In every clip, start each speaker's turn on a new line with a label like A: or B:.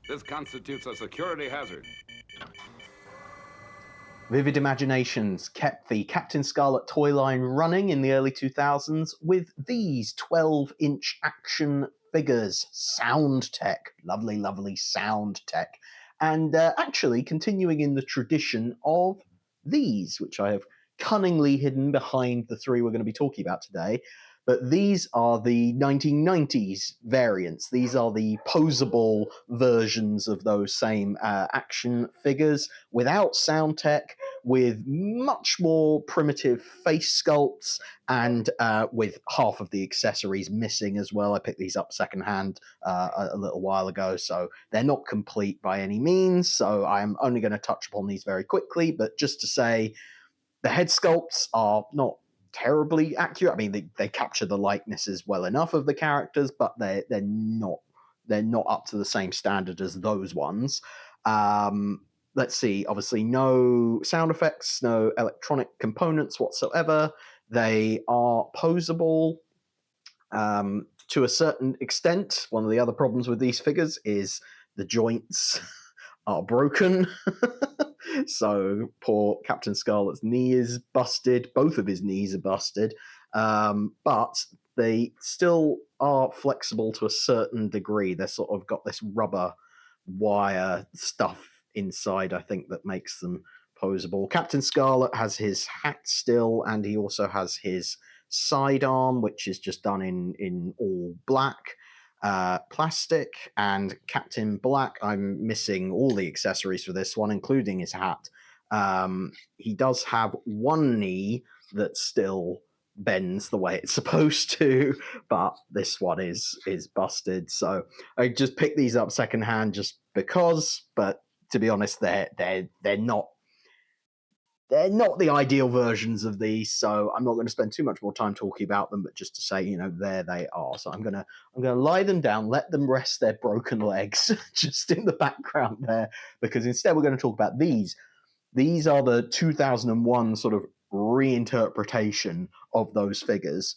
A: This constitutes a security hazard.
B: Vivid Imaginations kept the Captain Scarlet toy line running in the early 2000s with these 12-inch action figures, SoundTech, lovely, lovely SoundTech, and actually continuing in the tradition of these, which I have cunningly hidden behind the three we're going to be talking about today. But these are the 1990s variants. These are the posable versions of those same action figures without SoundTech, with much more primitive face sculpts and with half of the accessories missing as well. I picked these up secondhand a little while ago, so they're not complete by any means. So I'm only going to touch upon these very quickly, but just to say the head sculpts are not terribly accurate. I mean, they capture the likenesses well enough of the characters, but they're not up to the same standard as those ones. Let's see, obviously no sound effects, no electronic components whatsoever. They are posable to a certain extent. One of the other problems with these figures is the joints are broken. So poor Captain Scarlet's knee is busted. Both of his knees are busted. But they still are flexible to a certain degree. They're sort of got this rubber wire stuff inside, I think, that makes them posable. Captain Scarlet has his hat still, and he also has his sidearm, which is just done in all black plastic. And Captain Black, I'm missing all the accessories for this one, including his hat. He does have one knee that still bends the way it's supposed to, but this one is busted. So I just picked these up secondhand just because, but to be honest, they're not the ideal versions of these, so I'm not going to spend too much more time talking about them, but just to say, there they are. So I'm gonna lie them down, let them rest their broken legs just in the background there, because instead we're going to talk about these. These are the 2001 sort of reinterpretation of those figures,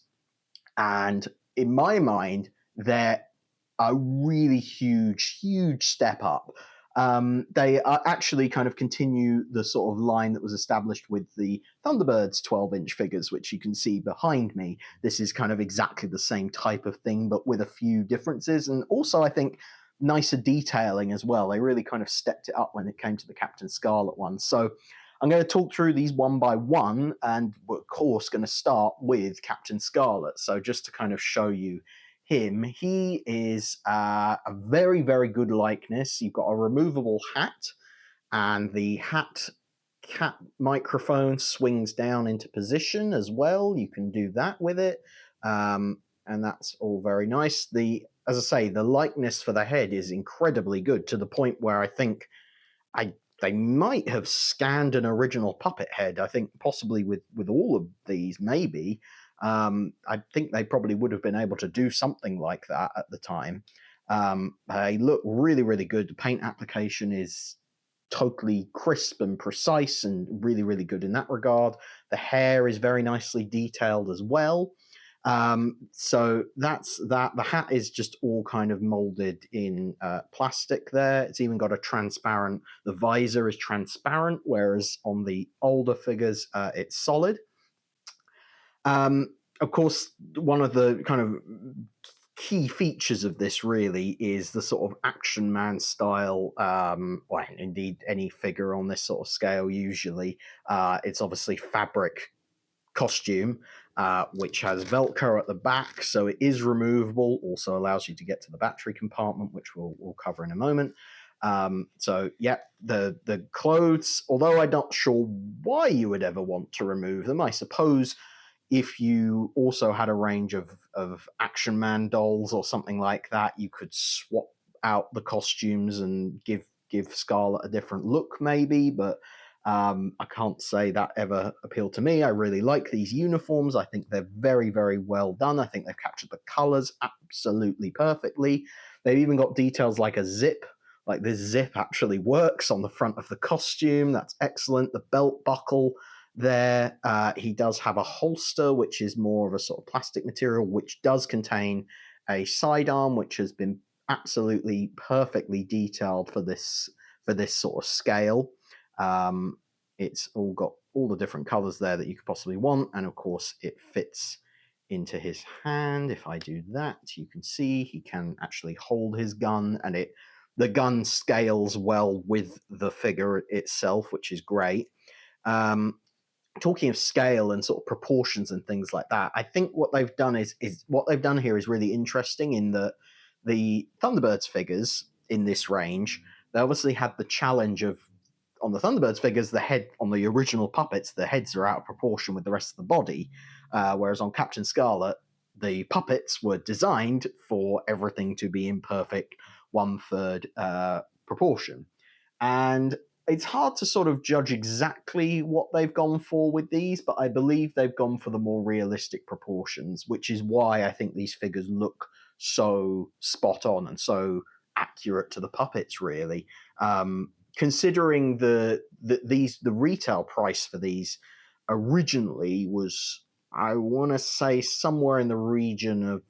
B: and in my mind, they're a really huge step up. They are actually kind of continue the sort of line that was established with the Thunderbirds 12-inch figures, which you can see behind me. This is kind of exactly the same type of thing, but with a few differences. And also, I think, nicer detailing as well. They really kind of stepped it up when it came to the Captain Scarlet one. So I'm going to talk through these one by one, and we're, of course, going to start with Captain Scarlet. So just to kind of show you him, he is a very, very good likeness. You've got a removable hat, and the hat cap microphone swings down into position as well. You can do that with it, and that's all very nice. As I say, the likeness for the head is incredibly good, to the point where I think they might have scanned an original puppet head. I think possibly with all of these, maybe. I think they probably would have been able to do something like that at the time. They look really, really good. The paint application is totally crisp and precise and really, really good in that regard. The hair is very nicely detailed as well. So that's that. The hat is just all kind of molded in plastic there. It's even got the visor is transparent, whereas on the older figures, it's solid. Of course, one of the kind of key features of this really is the sort of Action Man style, well, indeed any figure on this sort of scale usually. It's obviously fabric costume, which has Velcro at the back, so it is removable, also allows you to get to the battery compartment, which we'll cover in a moment. So yeah, the clothes, although I'm not sure why you would ever want to remove them, I suppose if you also had a range of Action Man dolls or something like that, you could swap out the costumes and give Scarlet a different look maybe, but I can't say that ever appealed to me. I really like these uniforms. I think they're very, very well done. I think they've captured the colors absolutely perfectly. They've even got details like a zip. Like this zip actually works on the front of the costume. That's excellent. The belt buckle there. He does have a holster, which is more of a sort of plastic material, which does contain a sidearm, which has been absolutely perfectly detailed for this sort of scale. It's all got all the different colors there that you could possibly want, and of course it fits into his hand. If I do that, you can see he can actually hold his gun, and the gun scales well with the figure itself, which is great. Talking of scale and sort of proportions and things like that, I think what they've done is what they've done here is really interesting in that the Thunderbirds figures in this range, they obviously had the challenge of, on the Thunderbirds figures, the head on the original puppets, the heads are out of proportion with the rest of the body, whereas on Captain Scarlet, the puppets were designed for everything to be in perfect 1/3 proportion. And it's hard to sort of judge exactly what they've gone for with these, but I believe they've gone for the more realistic proportions, which is why I think these figures look so spot on and so accurate to the puppets, really. Considering the retail price for these originally was, I want to say, somewhere in the region of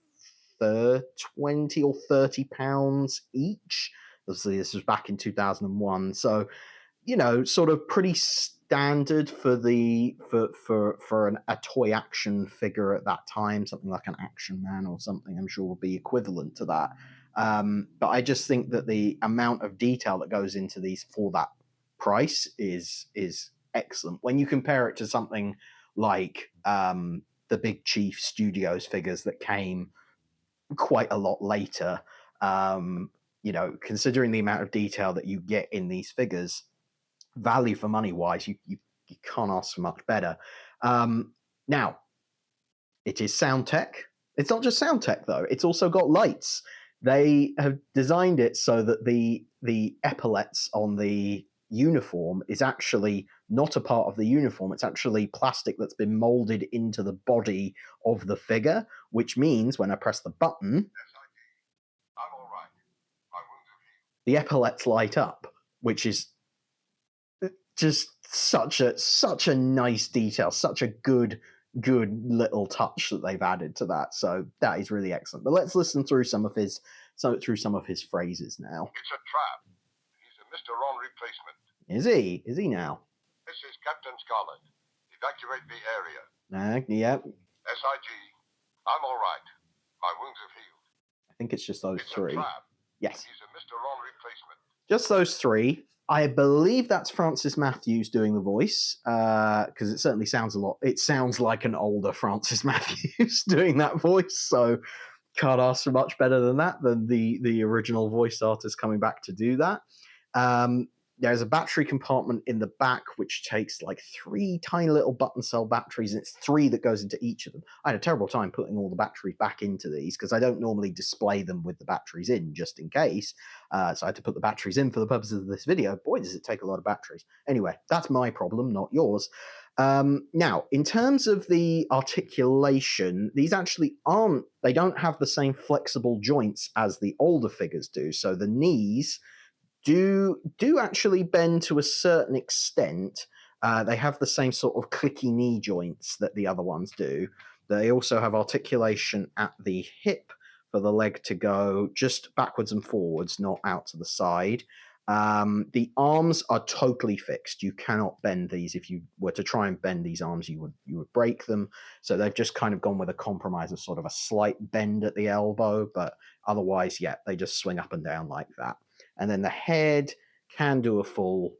B: 20 or 30 pounds each. Obviously, this was back in 2001, so sort of pretty standard for a toy action figure at that time. Something like an Action Man or something, I'm sure, would be equivalent to that. But I just think that the amount of detail that goes into these for that price is excellent. When you compare it to something like the Big Chief Studios figures that came quite a lot later, considering the amount of detail that you get in these figures, value for money wise, you can't ask for much better. Now, it is SoundTech. It's not just SoundTech though. It's also got lights. They have designed it so that the epaulets on the uniform is actually not a part of the uniform. It's actually plastic that's been molded into the body of the figure, which means when I press the button,
A: I'm all right. My wounds are healed.
B: the epaulets light up, which is just such a nice detail, such a good little touch that they've added to that. So that is really excellent. But let's listen through some of his phrases now.
A: It's a trap. He's a Mr. Wrong replacement.
B: Is he? Is he now?
A: This is Captain Scarlet. Evacuate the area.
B: Yeah.
A: SIG. I'm all right. My wounds have healed.
B: I think it's just those
A: It's
B: three.
A: a trap.
B: Yes.
A: He's a Mr. Wrong replacement.
B: Just those three. I believe that's Francis Matthews doing the voice, because it certainly sounds a lot. It sounds like an older Francis Matthews doing that voice. So can't ask for much better than that, than the original voice artist coming back to do that. There's a battery compartment in the back, which takes like 3 tiny little button cell batteries, and it's 3 that goes into each of them. I had a terrible time putting all the batteries back into these because I don't normally display them with the batteries in, just in case. So I had to put the batteries in for the purposes of this video. Boy, does it take a lot of batteries. Anyway, that's my problem, not yours. Now, in terms of the articulation, these actually they don't have the same flexible joints as the older figures do. So the knees do actually bend to a certain extent. They have the same sort of clicky knee joints that the other ones do. They also have articulation at the hip for the leg to go just backwards and forwards, not out to the side. The arms are totally fixed. You cannot bend these. If you were to try and bend these arms, you would break them. So they've just kind of gone with a compromise of sort of a slight bend at the elbow, but otherwise, yeah, they just swing up and down like that. And then the head can do a full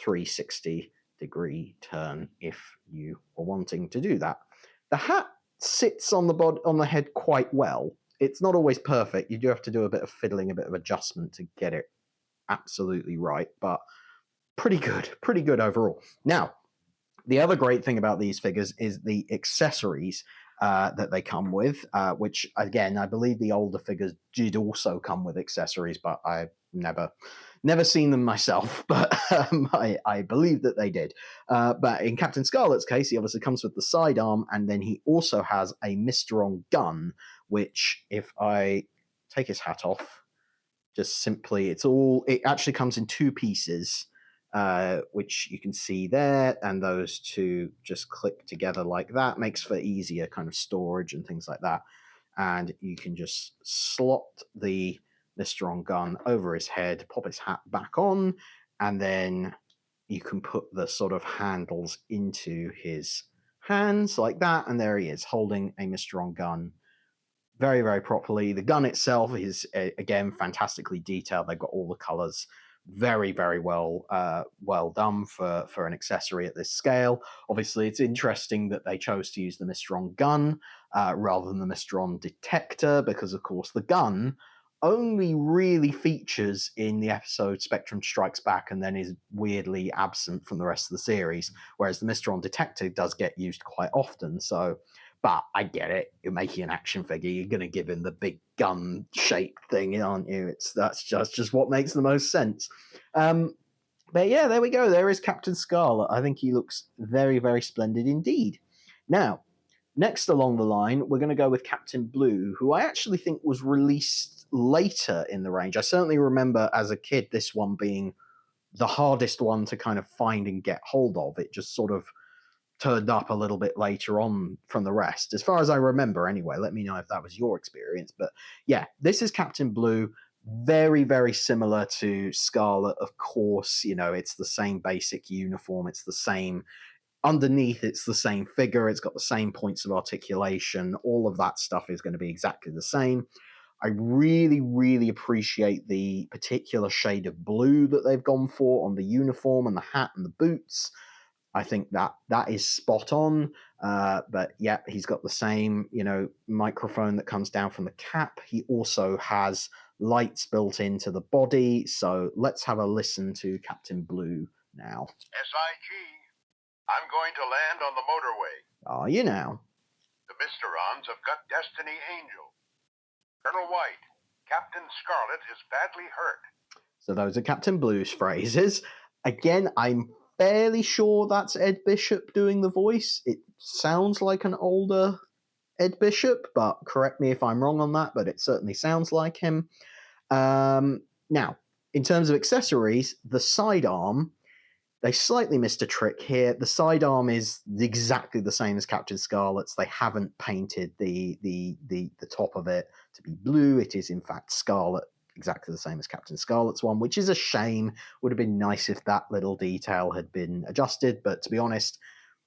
B: 360-degree turn if you are wanting to do that. The hat sits on the head quite well. It's not always perfect. You do have to do a bit of fiddling, a bit of adjustment to get it absolutely right, but pretty good overall. Now, the other great thing about these figures is the accessories that they come with, which again, I believe the older figures did also come with accessories, but I've never seen them myself, but I believe that they did. But in Captain Scarlet's case, he obviously comes with the sidearm, and then he also has a Mr. On gun, which if I take his hat off, just simply, it actually comes in 2 pieces, which you can see there, and those 2 just click together like that. Makes for easier kind of storage and things like that. And you can just slot the Mistron gun over his head, pop his hat back on, and then you can put the sort of handles into his hands like that, and there he is, holding a Mistron gun very, very properly. The gun itself is, again, fantastically detailed. They've got all the colors very, very well done for an accessory at this scale. Obviously, it's interesting that they chose to use the Mistron gun rather than the Mistron detector, because, of course, the gun only really features in the episode Spectrum Strikes Back and then is weirdly absent from the rest of the series, whereas the Mistron detector does get used quite often. So, but I get it. You're making an action figure. You're going to give him the big gun-shaped thing, aren't you? That's just what makes the most sense. But yeah, there we go. There is Captain Scarlet. I think he looks very, very splendid indeed. Now, next along the line, we're going to go with Captain Blue, who I actually think was released later in the range. I certainly remember as a kid this one being the hardest one to kind of find and get hold of. It just sort of turned up a little bit later on from the rest, as far as I remember anyway. Let me know if that was your experience. But yeah, this is Captain Blue. Very, very similar to Scarlet, of course. You know, it's the same basic uniform. It's the same underneath. It's the same figure. It's got the same points of articulation. All of that stuff is going to be exactly the same. I really, really appreciate the particular shade of blue that they've gone for on the uniform and the hat and the boots. I think that is spot on. But yeah, he's got the same, microphone that comes down from the cap. He also has lights built into the body. So let's have a listen to Captain Blue now.
A: SIG, I'm going to land on the motorway.
B: Are you now?
A: The Mysterons have got Destiny Angel. Colonel White, Captain Scarlet is badly hurt.
B: So those are Captain Blue's phrases. Again, I'm fairly sure that's Ed Bishop doing the voice. It sounds like an older Ed Bishop, but correct me if I'm wrong on that, but it certainly sounds like him. Now, in terms of accessories, the sidearm, they slightly missed a trick here. The sidearm is exactly the same as Captain Scarlet's. They haven't painted the top of it to be blue. It is, in fact, scarlet, exactly the same as Captain Scarlet's one, which is a shame. Would have been nice if that little detail had been adjusted, but to be honest,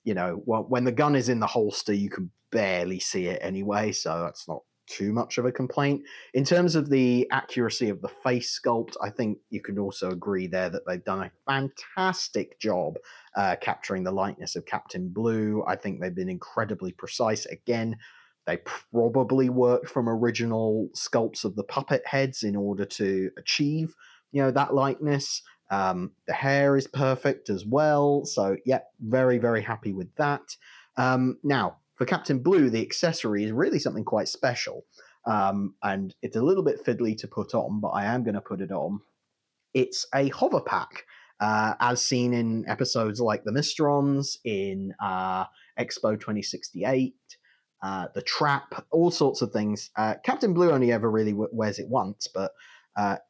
B: when the gun is in the holster, you can barely see it anyway, so that's not too much of a complaint. In terms of the accuracy of the face sculpt, I think you can also agree there that they've done a fantastic job capturing the likeness of Captain Blue. I think they've been incredibly precise. Again, they probably worked from original sculpts of the puppet heads in order to achieve, that likeness. The hair is perfect as well. So, yeah, very, very happy with that. Now, for Captain Blue, the accessory is really something quite special. And it's a little bit fiddly to put on, but I am going to put it on. It's a hover pack, as seen in episodes like The Mysterons, in Expo 2068, The Trap, all sorts of things. Captain Blue only ever really wears it once, but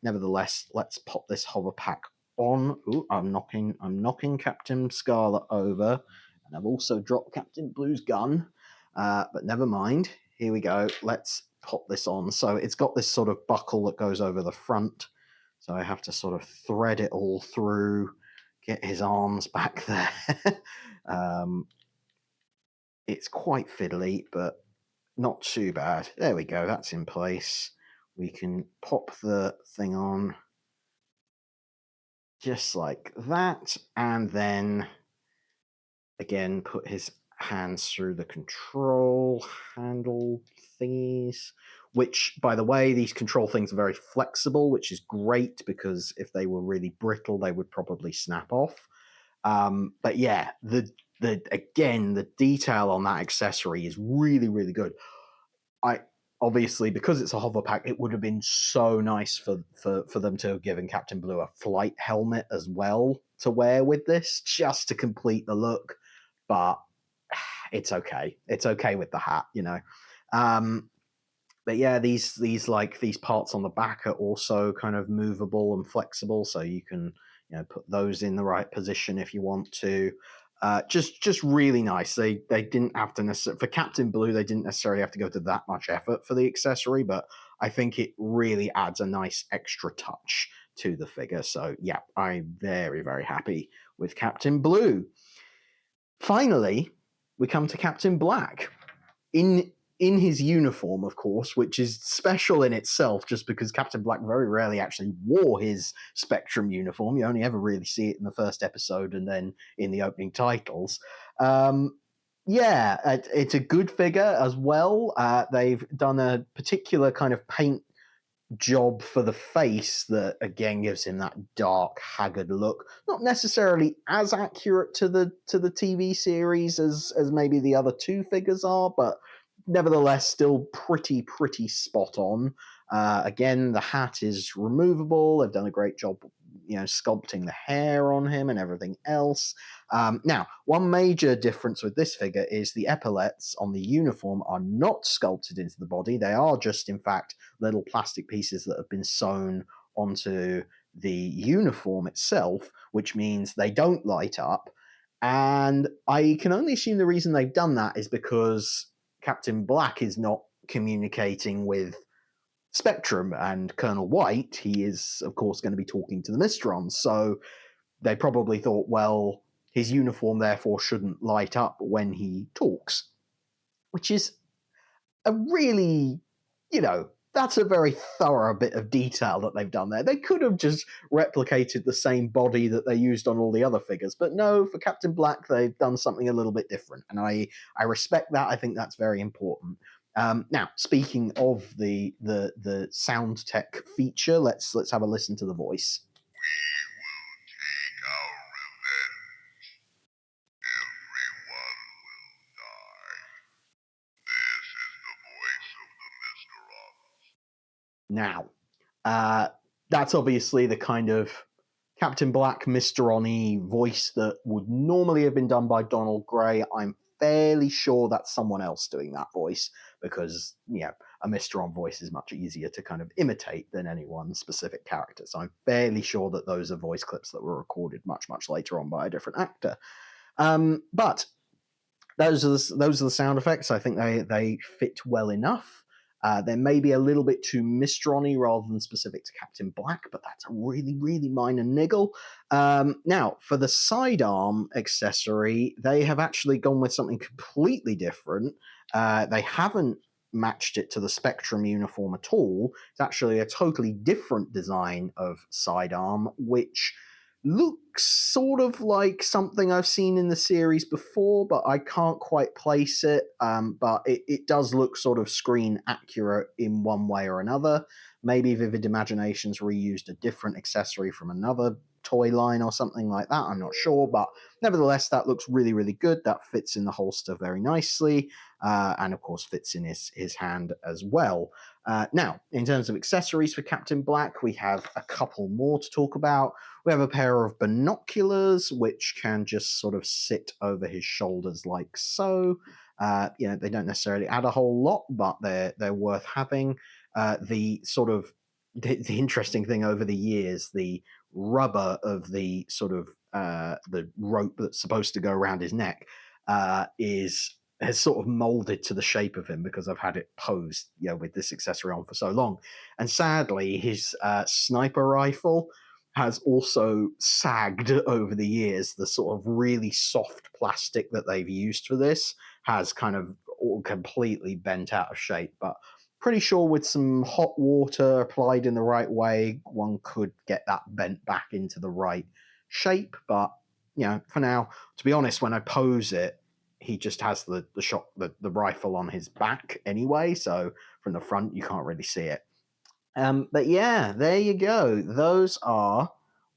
B: nevertheless, let's pop this hover pack on. Ooh, I'm knocking Captain Scarlet over, and I've also dropped Captain Blue's gun, but never mind. Here we go. Let's pop this on. So it's got this sort of buckle that goes over the front, so I have to sort of thread it all through, get his arms back there. It's quite fiddly, but not too bad. There we go. That's in place. We can pop the thing on just like that, and then again put his hands through the control handle thingies, which, by the way, these control things are very flexible, which is great, because if they were really brittle, they would probably snap off. But yeah, the detail on that accessory is really, really good. Obviously, because it's a hover pack, it would have been so nice for them to have given Captain Blue a flight helmet as well to wear with this, just to complete the look. But it's okay. It's okay with the hat, But yeah, these parts on the back are also kind of movable and flexible, so you can put those in the right position if you want to. Just really nice. They didn't have to necessarily, for Captain Blue, they didn't necessarily have to go to that much effort for the accessory, but I think it really adds a nice extra touch to the figure. So yeah, I'm very, very happy with Captain Blue. Finally, we come to Captain Black. In his uniform, of course, which is special in itself just because Captain Black very rarely actually wore his Spectrum uniform. You only ever really see it in the first episode and then in the opening titles. Yeah, it's a good figure as well. They've done a particular kind of paint job for the face that again gives him that dark, haggard look. Not necessarily as accurate to the TV series as maybe the other two figures are, but nevertheless still pretty spot on. Again, the hat is removable. They've done a great job, sculpting the hair on him and everything else. Now, one major difference with this figure is the epaulets on the uniform are not sculpted into the body. They are just, in fact, little plastic pieces that have been sewn onto the uniform itself, which means they don't light up. And I can only assume the reason they've done that is because Captain Black is not communicating with Spectrum and Colonel White. He is, of course, going to be talking to the Mysterons. So they probably thought, well, his uniform therefore shouldn't light up when he talks, which is a really, that's a very thorough bit of detail that they've done there. They could have just replicated the same body that they used on all the other figures, but no, for Captain Black, they've done something a little bit different, and I respect that. I think that's very important. Now, speaking of the SoundTech feature, let's have a listen to the voice. Now, that's obviously the kind of Captain Black, Mysteron-y voice that would normally have been done by Donald Gray. I'm fairly sure that's someone else doing that voice because, a Mysteron voice is much easier to kind of imitate than any one specific character. So I'm fairly sure that those are voice clips that were recorded much later on by a different actor. But those are the sound effects. I think they fit well enough. They may be a little bit too Mysteron-y rather than specific to Captain Black, but that's a really minor niggle. Now, for the sidearm accessory, they have actually gone with something completely different. They haven't matched it to the Spectrum uniform at all. It's actually a totally different design of sidearm, which looks sort of like something I've seen in the series before, but I can't quite place it. But it does look sort of screen accurate in one way or another. Maybe Vivid Imaginations reused a different accessory from another toy line or something like that. I'm not sure, but nevertheless, that looks really good. That fits in the holster very nicely, and of course fits in his hand as well. Now, in terms of accessories for Captain Black, we have a couple more to talk about. We have a pair of binoculars, which can just sort of sit over his shoulders like so. They don't necessarily add a whole lot, but they're worth having. The interesting thing over the years, the rubber of the sort of the rope that's supposed to go around his neck has sort of molded to the shape of him because I've had it posed, with this accessory on for so long. And sadly, his sniper rifle has also sagged over the years. The sort of really soft plastic that they've used for this has kind of all completely bent out of shape, but pretty sure with some hot water applied in the right way, one could get that bent back into the right shape. But, for now, to be honest, when I pose it, he just has the rifle on his back anyway, so from the front you can't really see it. But yeah, there you go. Those are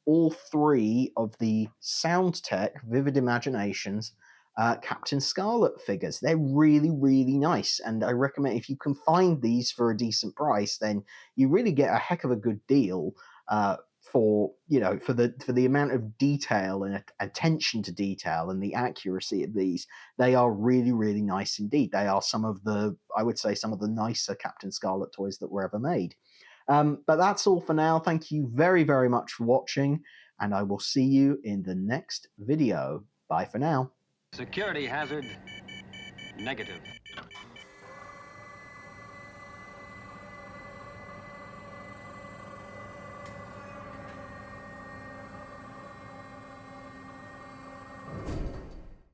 B: all three of the SoundTech Vivid Imaginations Captain Scarlet figures. They're really nice, and I recommend if you can find these for a decent price, then you really get a heck of a good deal for the amount of detail and attention to detail and the accuracy of these. They are really nice indeed. They are some of the nicer Captain Scarlet toys that were ever made. But that's all for now. Thank you very much for watching, and I will see you in the next video. Bye for now.
C: Security hazard negative.